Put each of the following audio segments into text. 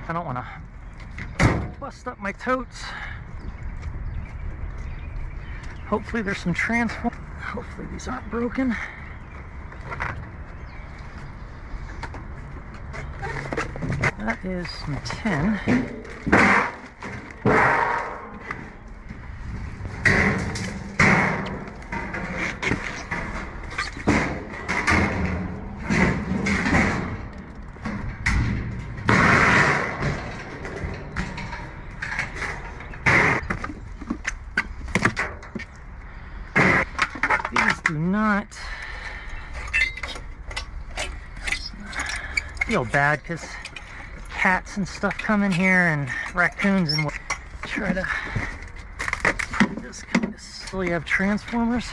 I don't want to bust up my totes. Hopefully there's some transform. Hopefully these aren't broken. That is some tin. These do not feel bad because cats and stuff come in here and raccoons, and we'll try to just kind of slowly have transformers.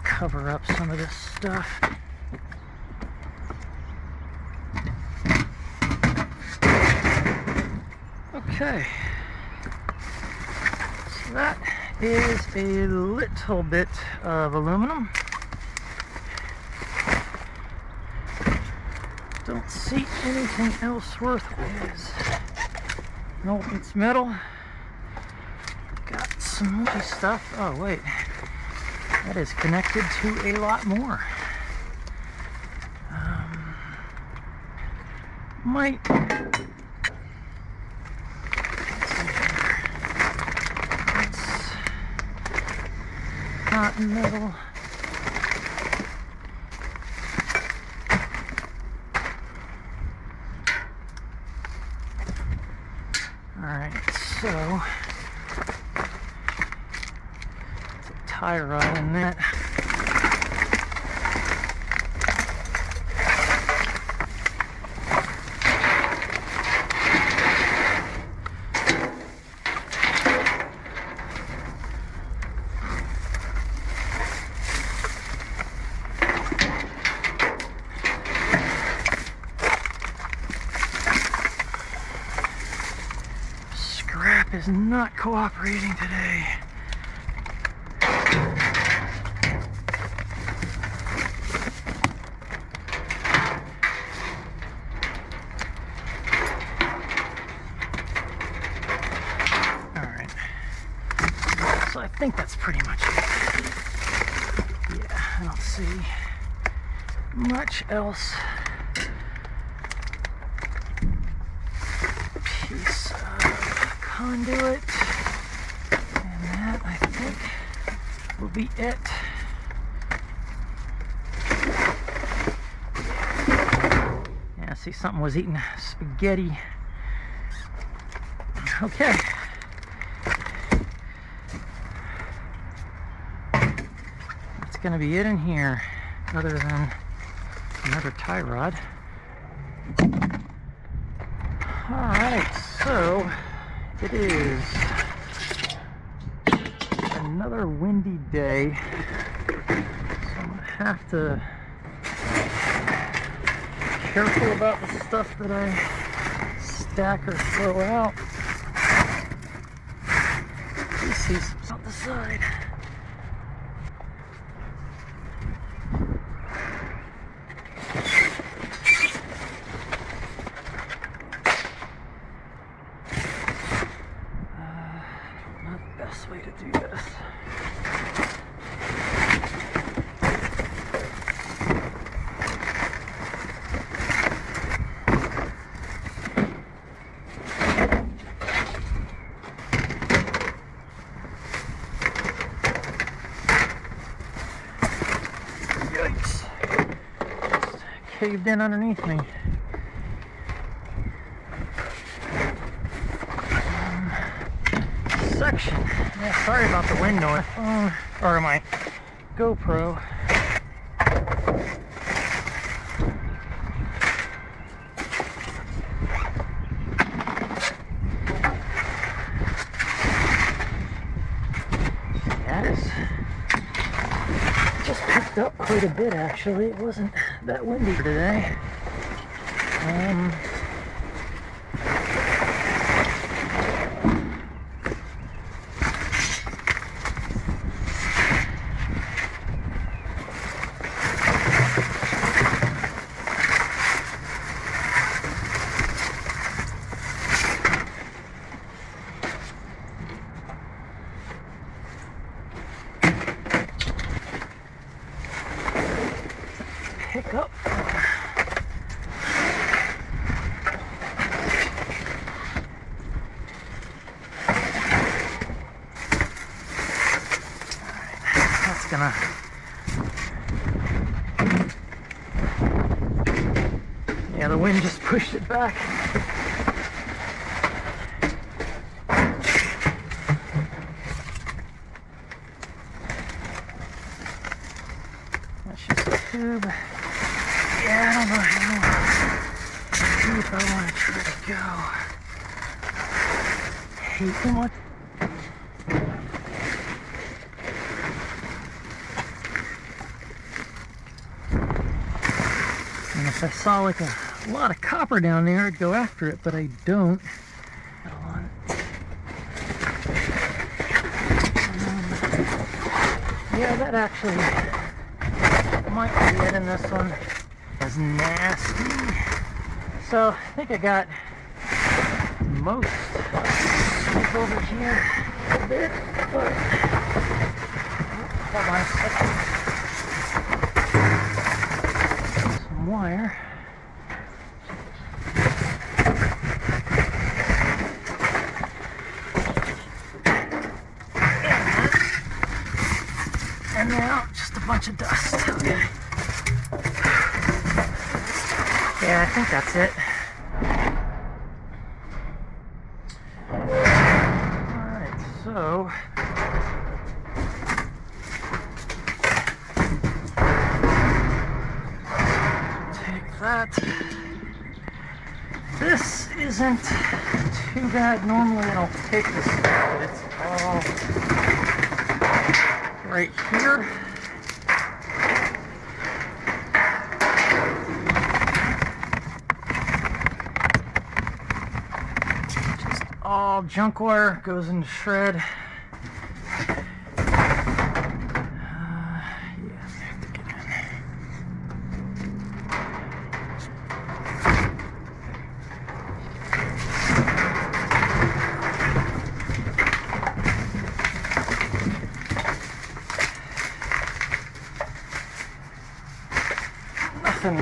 Cover up some of this stuff. Okay, so that is a little bit of aluminum. Don't see anything else worth it. No, it's metal. Got some more stuff. Oh wait. That is connected to a lot more. Might. Let's see here. It's not metal. All right, so. Tie rod in that. Scrap is not cooperating today. I think that's pretty much it. Yeah, I don't see much else. Piece of conduit, and that I think will be it. Yeah, I see something was eating spaghetti. Okay. Going to be it in here, other than another tie rod. Alright, so it is another windy day, so I'm going to have to be careful about the stuff that I stack or throw out. You see some on the side. Way to do this. caved in underneath me. Section. Yeah, sorry about the wind noise. Or my GoPro. Just picked up quite a bit actually. It wasn't that windy today. Pick up. That's gonna the wind just pushed it back. That's just a tube. Yeah, I don't know how deep I want to try to go. Hate too much. And if I saw like a lot of copper down there, I'd go after it, but I don't. Yeah, that actually might be it in this one. It's nasty. So I think I got most over here a bit, but hold on a second. Some wire. And now just a bunch of dust. Okay. Yeah, I think that's it. Alright, so take that. This isn't too bad. Normally I don't take this stuff, but it's all right here. Just all junk wire goes in the shred. Yeah, I have to get in. Nothing.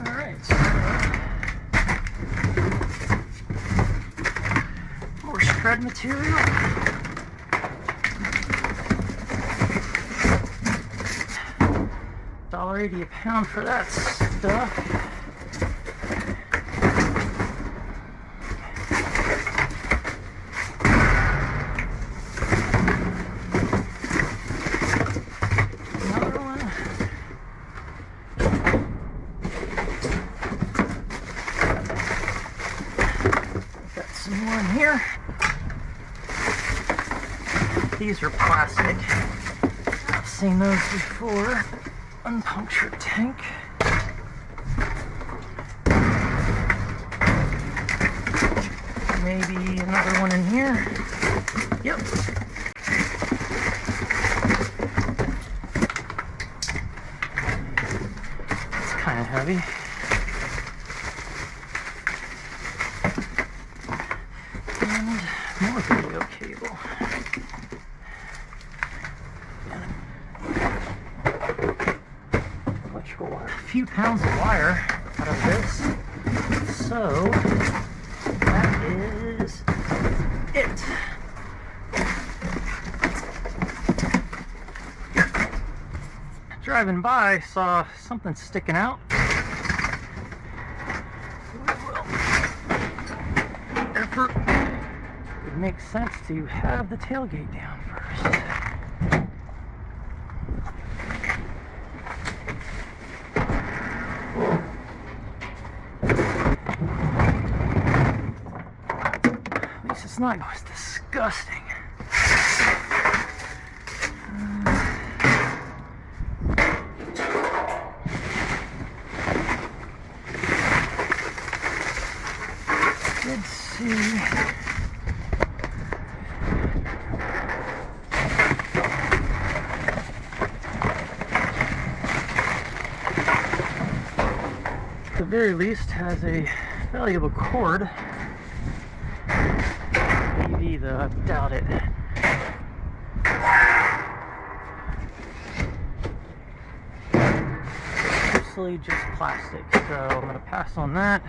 Alright, so more shred material. $1.80 a pound for that stuff. Here. These are plastic. I've seen those before. Unpunctured tank. Maybe another one in here. Yep. It's kind of heavy. More video cable. Electrical wire. A few pounds of wire out of this. So that is it. driving by, I saw something sticking out. Effort. It makes sense to have the tailgate down first. At least it's not as disgusting. Let's see. At the very least has a valuable cord. Maybe though, I doubt it. Mostly just plastic, so I'm going to pass on that.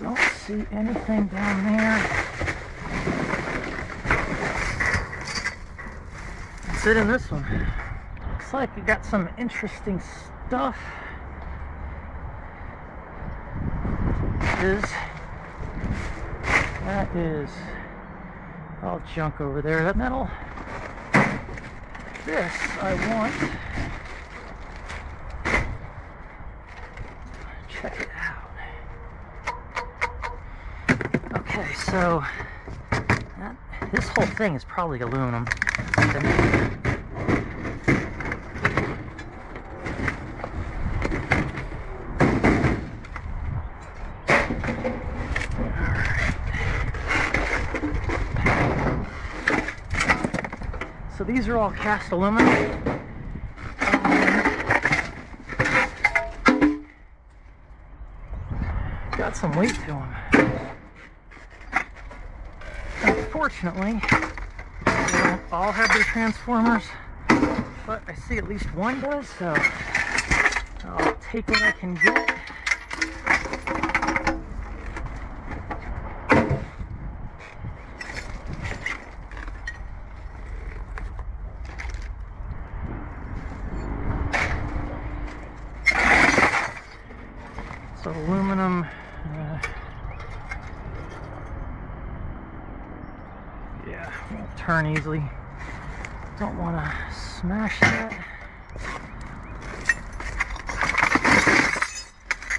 Don't see anything down there. That's it in this one. Looks like you got some interesting stuff. That is all junk over there. That metal. This I want. Check it out. Okay, so this whole thing is probably aluminum. So these are all cast aluminum. Got some weight to them. Unfortunately, they don't all have their transformers, but I see at least one does, so I'll take what I can get. So aluminum, yeah, won't turn easily. Don't want to smash that.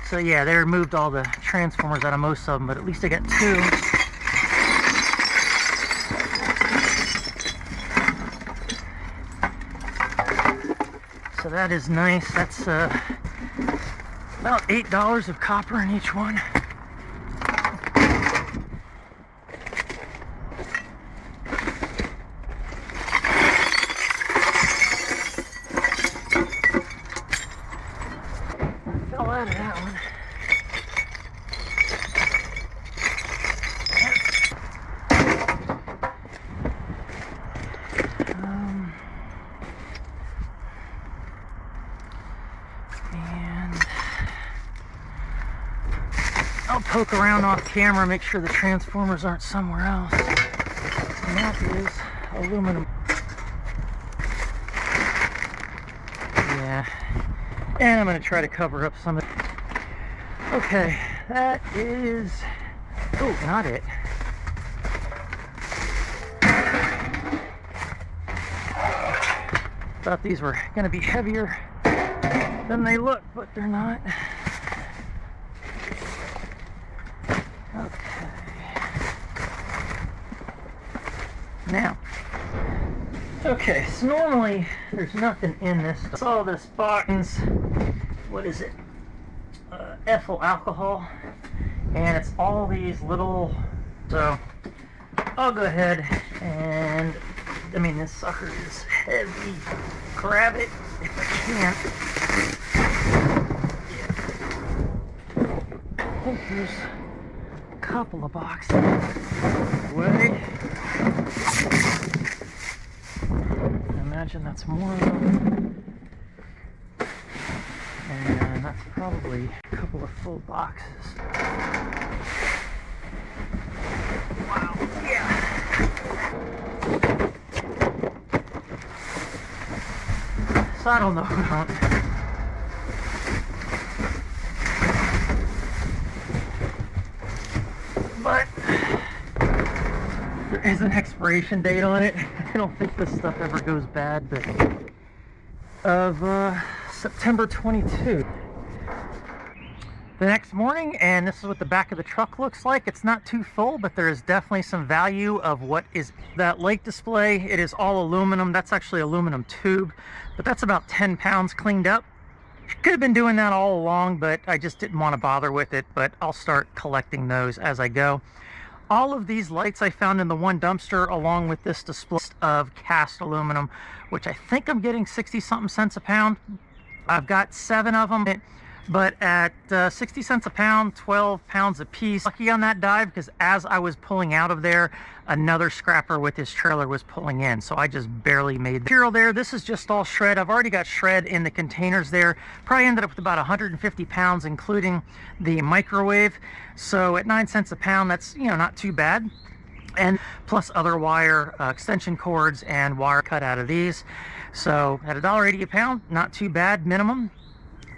So yeah, they removed all the transformers out of most of them, but at least I got two. So that is nice. That's about $8 of copper in each one. Fell out of that one. I'll poke around off camera, make sure the transformers aren't somewhere else. And that is aluminum. Yeah. And I'm going to try to cover up some of it. Okay, that is... Oh, not it. Thought these were going to be heavier than they look, but they're not. Okay. Now, okay, so normally there's nothing in this. I saw this box. What is it? Ethyl alcohol, and it's all these little. So I'll go ahead and, I mean, this sucker is heavy. Grab it if I can. Yeah. I think there's a couple of boxes away. I imagine that's more of them. And that's probably a couple of full boxes. this? I don't know. But there is an expiration date on it. I don't think this stuff ever goes bad, but of September 22. The next morning, and this is what the back of the truck looks like. It's not too full, but there is definitely some value of what is that lake display. It is all aluminum. That's actually aluminum tube, but that's about 10 pounds cleaned up. Could have been doing that all along, but I just didn't want to bother with it, but I'll start collecting those as I go. All of these lights I found in the one dumpster, along with this display of cast aluminum, which I think I'm getting 60 something cents a pound. I've got 7 of them, but at 60 cents a pound, 12 pounds a piece. Lucky on that dive, because as I was pulling out of there, another scrapper with his trailer was pulling in, so I just barely made the material there. This is just all shred. I've already got shred in the containers there. Probably ended up with about 150 pounds, including the microwave. So at 9 cents a pound, that's, you know, not too bad. And plus other wire extension cords and wire cut out of these. So at $1.80 a pound, not too bad, minimum.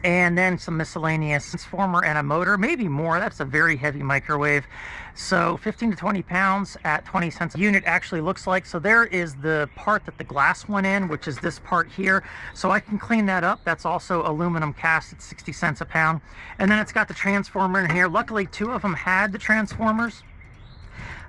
And then some miscellaneous transformer and a motor, maybe more. That's a very heavy microwave. So 15 to 20 pounds at 20 cents a unit actually looks like. So there is the part that the glass went in, which is this part here. So I can clean that up. That's also aluminum cast at 60 cents a pound. And then it's got the transformer in here. Luckily 2 of them had the transformers.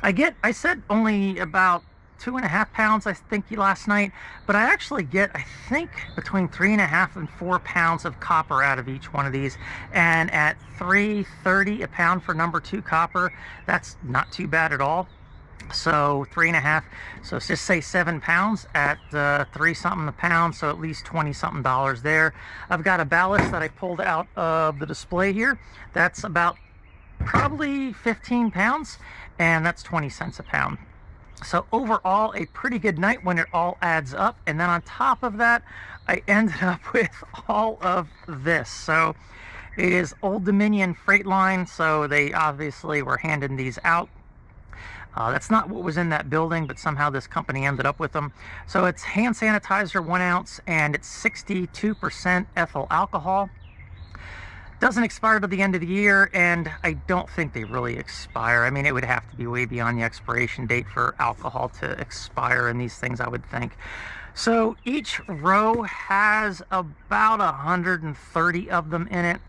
I said only about 2.5 pounds, I think, last night, but I actually get, I think, between 3.5 and 4 pounds of copper out of each one of these. And at $3.30 a pound for number 2 copper, that's not too bad at all. So 3.5, so just say 7 pounds at 3 something a pound, so at least 20 something dollars there. I've got a ballast that I pulled out of the display here. That's about probably 15 pounds, and that's 20 cents a pound. So overall, a pretty good night when it all adds up. And then on top of that, I ended up with all of this. So it is Old Dominion Freight Line, so they obviously were handing these out. That's not what was in that building, but somehow this company ended up with them. So it's hand sanitizer, 1 ounce, and it's 62% ethyl alcohol. Doesn't expire to the end of the year, and I don't think they really expire. I mean, it would have to be way beyond the expiration date for alcohol to expire in these things, I would think. So each row has about 130 of them in it,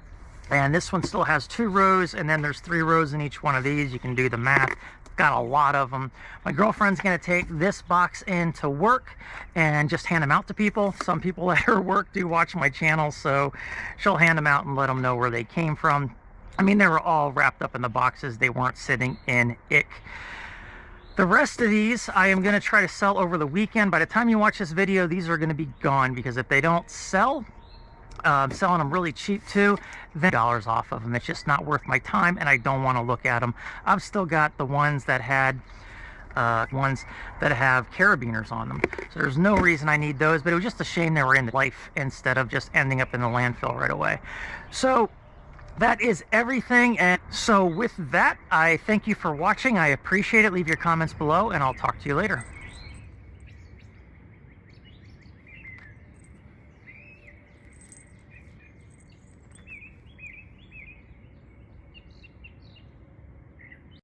and this one still has 2 rows, and then there's 3 rows in each one of these. You can do the math. Got a lot of them. My girlfriend's gonna take this box into work and just hand them out to people. Some people at her work do watch my channel, so she'll hand them out and let them know where they came from. I mean, they were all wrapped up in the boxes. They weren't sitting in ick. The rest of these I am going to try to sell over the weekend. By the time you watch this video, these are going to be gone, because if they don't sell, I'm selling them really cheap too, then dollars off of them. It's just not worth my time, and I don't want to look at them. I've still got the ones that had have carabiners on them, so there's no reason I need those. But it was just a shame they were in life instead of just ending up in the landfill right away. So that is everything. And so with that, I thank you for watching. I appreciate it. Leave your comments below, and I'll talk to you later.